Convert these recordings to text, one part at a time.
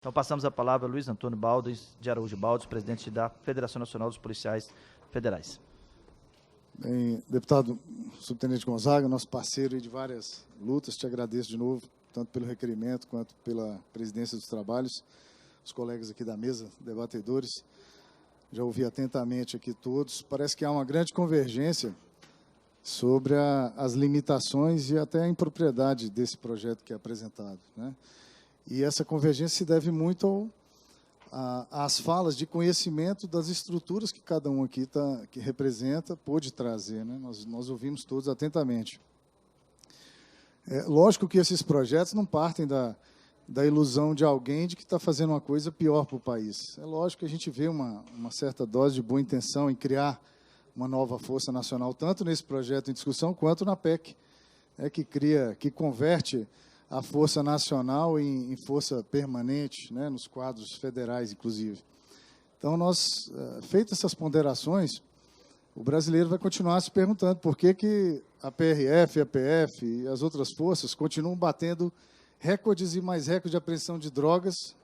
Então, passamos a palavra a Luiz Antônio Baldes de Araújo Baldes, presidente da Federação Nacional dos Policiais Federais. Bem, deputado subtenente Gonzaga, nosso parceiro de várias lutas, te agradeço de novo, tanto pelo requerimento quanto pela presidência dos trabalhos, os colegas aqui da mesa, debatedores, já ouvi atentamente aqui todos. Parece que há uma grande convergência sobre as limitações e até a impropriedade desse projeto que é apresentado, né? E essa convergência se deve muito às falas de conhecimento das estruturas que cada um aqui que representa pôde trazer, né? Nós ouvimos todos atentamente. É lógico que esses projetos não partem da ilusão de alguém de que está fazendo uma coisa pior para o país. É lógico que a gente vê uma certa dose de boa intenção em criar uma nova força nacional, tanto nesse projeto em discussão, quanto na PEC, que converte a força nacional em força permanente, né, nos quadros federais, inclusive. Então, feitas essas ponderações, o brasileiro vai continuar se perguntando por que a PRF, a PF e as outras forças continuam batendo recordes e mais recordes de apreensão de drogas,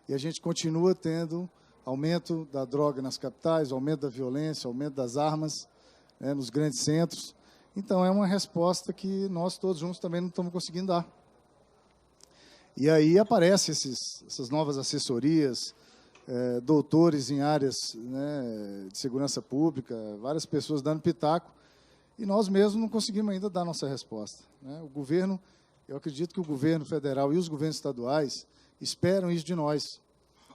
e a gente continua tendo aumento da droga nas capitais, aumento da violência, aumento das armas, né, nos grandes centros. Então, é uma resposta que nós todos juntos também não estamos conseguindo dar. E aí aparecem essas novas assessorias, doutores em áreas, né, de segurança pública, várias pessoas dando pitaco, e nós mesmos não conseguimos ainda dar nossa resposta, né? O governo, eu acredito que o governo federal e os governos estaduais esperam isso de nós.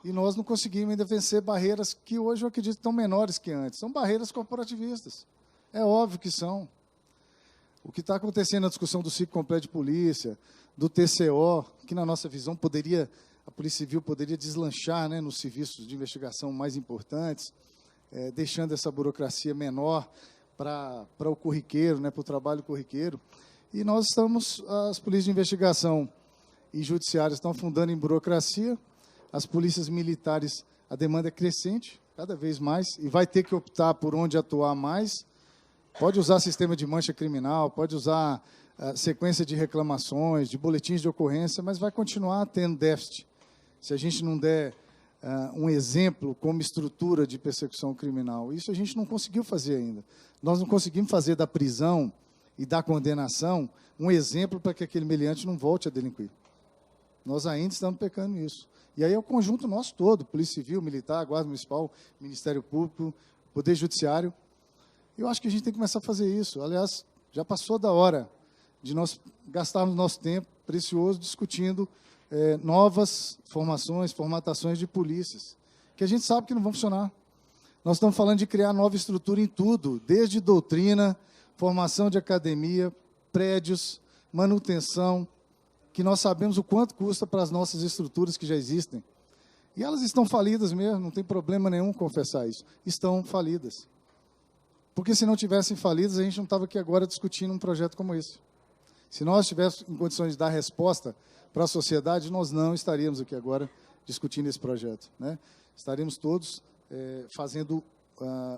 E nós não conseguimos ainda vencer barreiras que hoje eu acredito que estão menores que antes. São barreiras corporativistas. É óbvio que são. O que está acontecendo na discussão do ciclo completo de polícia, do TCO, que na nossa visão a Polícia Civil poderia deslanchar, né, nos serviços de investigação mais importantes, deixando essa burocracia menor para o corriqueiro, né, para o trabalho corriqueiro. E as polícias de investigação e judiciárias estão afundando em burocracia, as polícias militares, a demanda é crescente, cada vez mais, e vai ter que optar por onde atuar mais. Pode usar sistema de mancha criminal, pode usar sequência de reclamações, de boletins de ocorrência, mas vai continuar tendo déficit. Se a gente não der um exemplo como estrutura de persecução criminal, isso a gente não conseguiu fazer ainda. Nós não conseguimos fazer da prisão e da condenação um exemplo para que aquele meliante não volte a delinquir. Nós ainda estamos pecando nisso. E aí é o conjunto nosso todo, Polícia Civil, Militar, Guarda Municipal, Ministério Público, Poder Judiciário. Eu acho que a gente tem que começar a fazer isso. Aliás, já passou da hora de nós gastarmos nosso tempo precioso discutindo novas formatações de polícias, que a gente sabe que não vão funcionar. Nós estamos falando de criar nova estrutura em tudo, desde doutrina, formação de academia, prédios, manutenção, que nós sabemos o quanto custa para as nossas estruturas que já existem. E elas estão falidas mesmo, não tem problema nenhum confessar isso. Estão falidas. Porque se não tivessem falidas, a gente não estava aqui agora discutindo um projeto como esse. Se nós estivéssemos em condições de dar resposta para a sociedade, nós não estaríamos aqui agora discutindo esse projeto, né? Estaríamos todos fazendo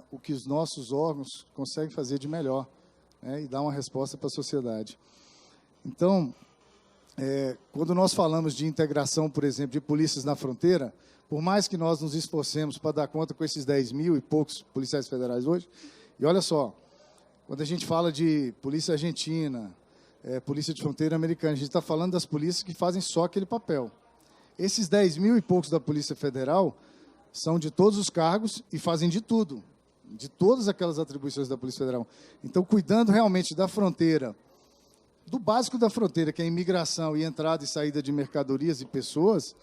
o que os nossos órgãos conseguem fazer de melhor, né, e dar uma resposta para a sociedade. Então, quando nós falamos de integração, por exemplo, de polícias na fronteira, por mais que nós nos esforcemos para dar conta com esses 10 mil e poucos policiais federais hoje, e olha só, quando a gente fala de polícia argentina, polícia de fronteira americana, a gente está falando das polícias que fazem só aquele papel. Esses 10 mil e poucos da Polícia Federal são de todos os cargos e fazem de tudo, de todas aquelas atribuições da Polícia Federal. Então, cuidando realmente da fronteira, do básico da fronteira, que é a imigração e entrada e saída de mercadorias e pessoas,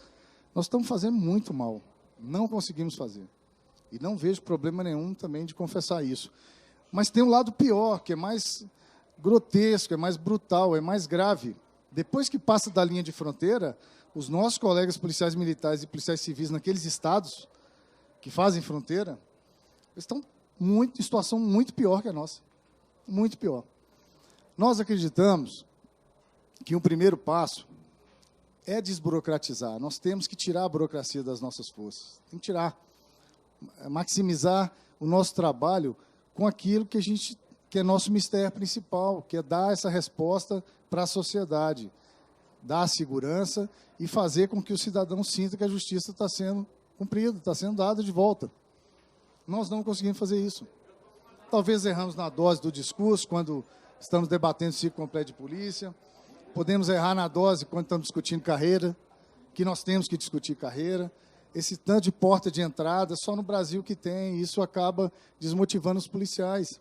nós estamos fazendo muito mal. Não conseguimos fazer. E não vejo problema nenhum também de confessar isso. Mas tem um lado pior, que é mais grotesco, é mais brutal, é mais grave. Depois que passa da linha de fronteira, os nossos colegas policiais militares e policiais civis naqueles estados que fazem fronteira, estão em situação muito pior que a nossa. Muito pior. Nós acreditamos que um primeiro passo é desburocratizar. Nós temos que tirar a burocracia das nossas forças. Tem que tirar, maximizar o nosso trabalho com aquilo que é nosso mistério principal, que é dar essa resposta para a sociedade. dar segurança e fazer com que o cidadão sinta que a justiça está sendo cumprida, está sendo dada de volta. Nós não conseguimos fazer isso. Talvez erramos na dose do discurso, quando estamos debatendo ciclo completo de polícia. Podemos errar na dose quando estamos discutindo carreira, que nós temos que discutir carreira. Esse tanto de porta de entrada, só no Brasil que tem, e isso acaba desmotivando os policiais.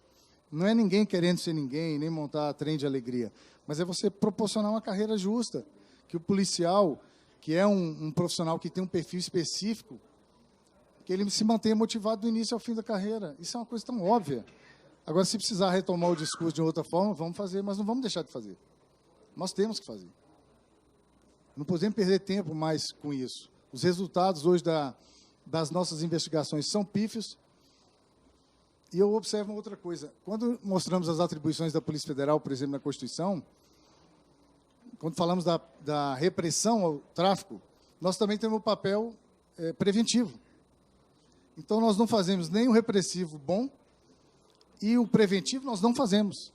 Não é ninguém querendo ser ninguém, nem montar trem de alegria, mas é você proporcionar uma carreira justa, que o policial, que é um profissional que tem um perfil específico, que ele se mantenha motivado do início ao fim da carreira. Isso é uma coisa tão óbvia. Agora, se precisar retomar o discurso de outra forma, vamos fazer, mas não vamos deixar de fazer. Nós temos que fazer. Não podemos perder tempo mais com isso. Os resultados hoje das nossas investigações são pífios. E eu observo uma outra coisa. Quando mostramos as atribuições da Polícia Federal, por exemplo, na Constituição, quando falamos da repressão ao tráfico, nós também temos um papel preventivo. Então, nós não fazemos nem o repressivo bom e o preventivo nós não fazemos,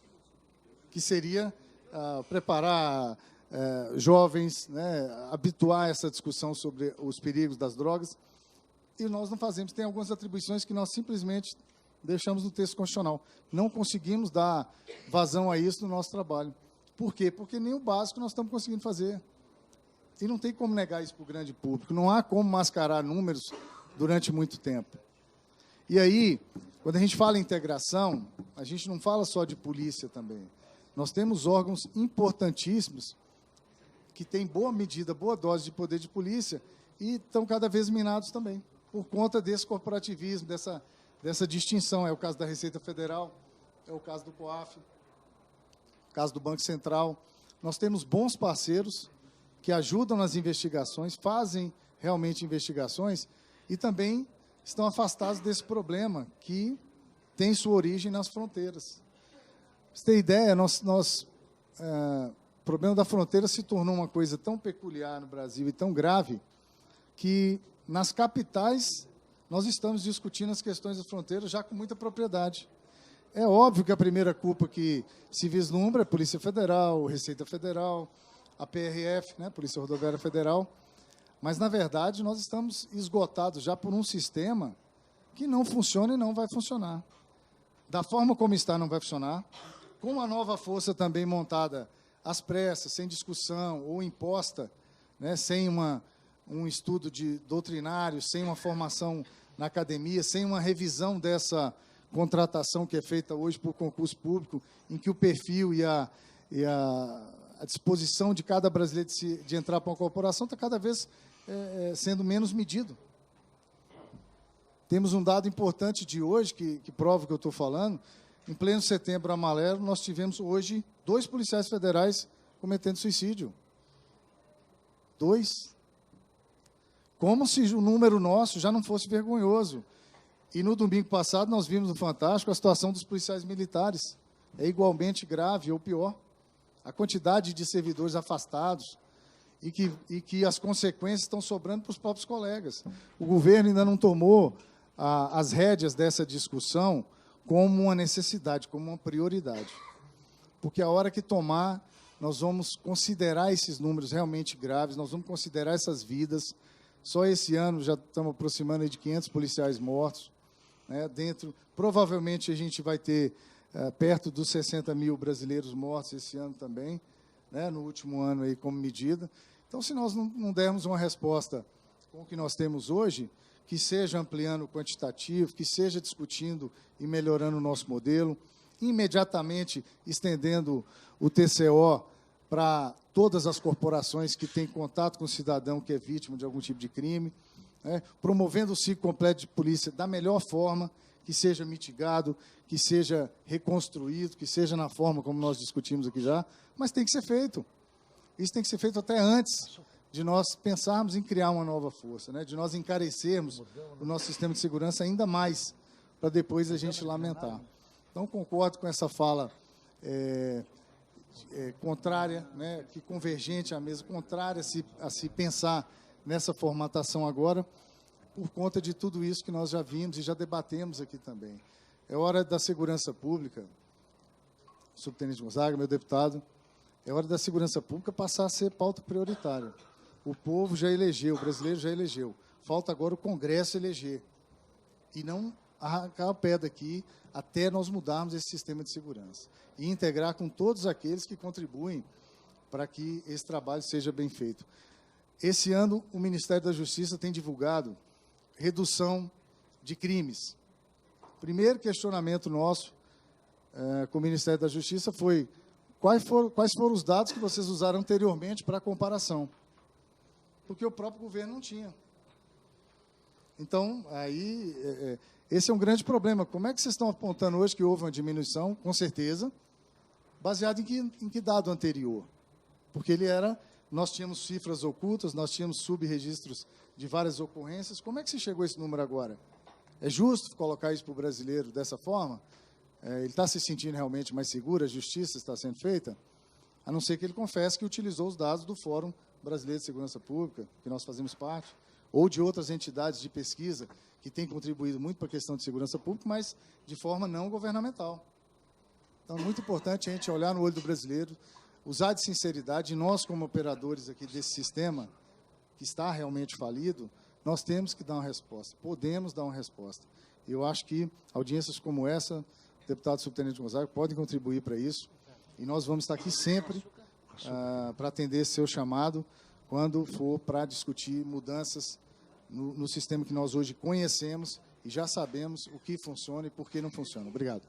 que seria preparar jovens, né, habituar essa discussão sobre os perigos das drogas, e nós não fazemos. Tem algumas atribuições que nós simplesmente deixamos no texto constitucional. Não conseguimos dar vazão a isso no nosso trabalho. Por quê? Porque nem o básico nós estamos conseguindo fazer. E não tem como negar isso para o grande público. Não há como mascarar números durante muito tempo. E aí, quando a gente fala em integração, a gente não fala só de polícia também. Nós temos órgãos importantíssimos que têm boa medida, boa dose de poder de polícia e estão cada vez minados também, por conta desse corporativismo, dessa distinção. É o caso da Receita Federal, é o caso do COAF, o caso do Banco Central. Nós temos bons parceiros que ajudam nas investigações, fazem realmente investigações e também estão afastados desse problema que tem sua origem nas fronteiras. Pra você ter ideia, o problema da fronteira se tornou uma coisa tão peculiar no Brasil e tão grave que nas capitais nós estamos discutindo as questões da fronteira já com muita propriedade. É óbvio que a primeira culpa que se vislumbra é a Polícia Federal, Receita Federal, a PRF, né, Polícia Rodoviária Federal, mas, na verdade, nós estamos esgotados já por um sistema que não funciona e não vai funcionar. Da forma como está, não vai funcionar. Com uma nova força também montada às pressas, sem discussão ou imposta, né, sem um estudo doutrinário, sem uma formação na academia, sem uma revisão dessa contratação que é feita hoje por concurso público, em que o perfil e a disposição de cada brasileiro de entrar para uma corporação está cada vez sendo menos medido. Temos um dado importante de hoje, que prova o que eu estou falando. Em pleno Setembro Amarelo, nós tivemos hoje 2 policiais federais cometendo suicídio. 2. Como se o número nosso já não fosse vergonhoso. E no domingo passado nós vimos no Fantástico a situação dos policiais militares. É igualmente grave ou pior. A quantidade de servidores afastados e que as consequências estão sobrando para os próprios colegas. O governo ainda não tomou as rédeas dessa discussão como uma necessidade, como uma prioridade. Porque a hora que tomar, nós vamos considerar esses números realmente graves, nós vamos considerar essas vidas. Só esse ano já estamos aproximando de 500 policiais mortos. Né? Provavelmente a gente vai ter perto dos 60 mil brasileiros mortos esse ano também, né? No último ano aí como medida. Então, se nós não dermos uma resposta com o que nós temos hoje, que seja ampliando o quantitativo, que seja discutindo e melhorando o nosso modelo, imediatamente estendendo o TCO para todas as corporações que têm contato com o cidadão que é vítima de algum tipo de crime, né? Promovendo o ciclo completo de polícia da melhor forma, que seja mitigado, que seja reconstruído, que seja na forma como nós discutimos aqui já, mas tem que ser feito. Isso tem que ser feito até antes de nós pensarmos em criar uma nova força, né? De nós encarecermos o nosso sistema de segurança ainda mais, para depois a gente lamentar. Então, concordo com essa fala contrária, né? Que convergente à mesa, contrária a se pensar nessa formatação agora, por conta de tudo isso que nós já vimos e já debatemos aqui também. É hora da segurança pública, subtenente Gonzaga, meu deputado, É hora da segurança pública passar a ser pauta prioritária. O povo já elegeu, o brasileiro já elegeu. Falta agora o Congresso eleger. E não arrancar o pé daqui até nós mudarmos esse sistema de segurança. E integrar com todos aqueles que contribuem para que esse trabalho seja bem feito. Esse ano, o Ministério da Justiça tem divulgado redução de crimes. Primeiro questionamento nosso com o Ministério da Justiça foi quais foram os dados que vocês usaram anteriormente para comparação. Porque o próprio governo não tinha. Então, aí, esse é um grande problema. Como é que vocês estão apontando hoje que houve uma diminuição, com certeza, baseado em que dado anterior? Porque nós tínhamos cifras ocultas, nós tínhamos subregistros de várias ocorrências. Como é que se chegou a esse número agora? É justo colocar isso para o brasileiro dessa forma? Ele está se sentindo realmente mais seguro? A justiça está sendo feita? A não ser que ele confesse que utilizou os dados do Fórum Brasileiro de Segurança Pública, que nós fazemos parte, ou de outras entidades de pesquisa que têm contribuído muito para a questão de segurança pública, mas de forma não governamental. Então, é muito importante a gente olhar no olho do brasileiro, usar de sinceridade, e nós, como operadores aqui desse sistema, que está realmente falido, nós temos que dar uma resposta, podemos dar uma resposta. Eu acho que audiências como essa, deputado subtenente Gonzaga, podem contribuir para isso, e nós vamos estar aqui sempre para atender esse seu chamado, quando for para discutir mudanças no sistema que nós hoje conhecemos e já sabemos o que funciona e por que não funciona. Obrigado.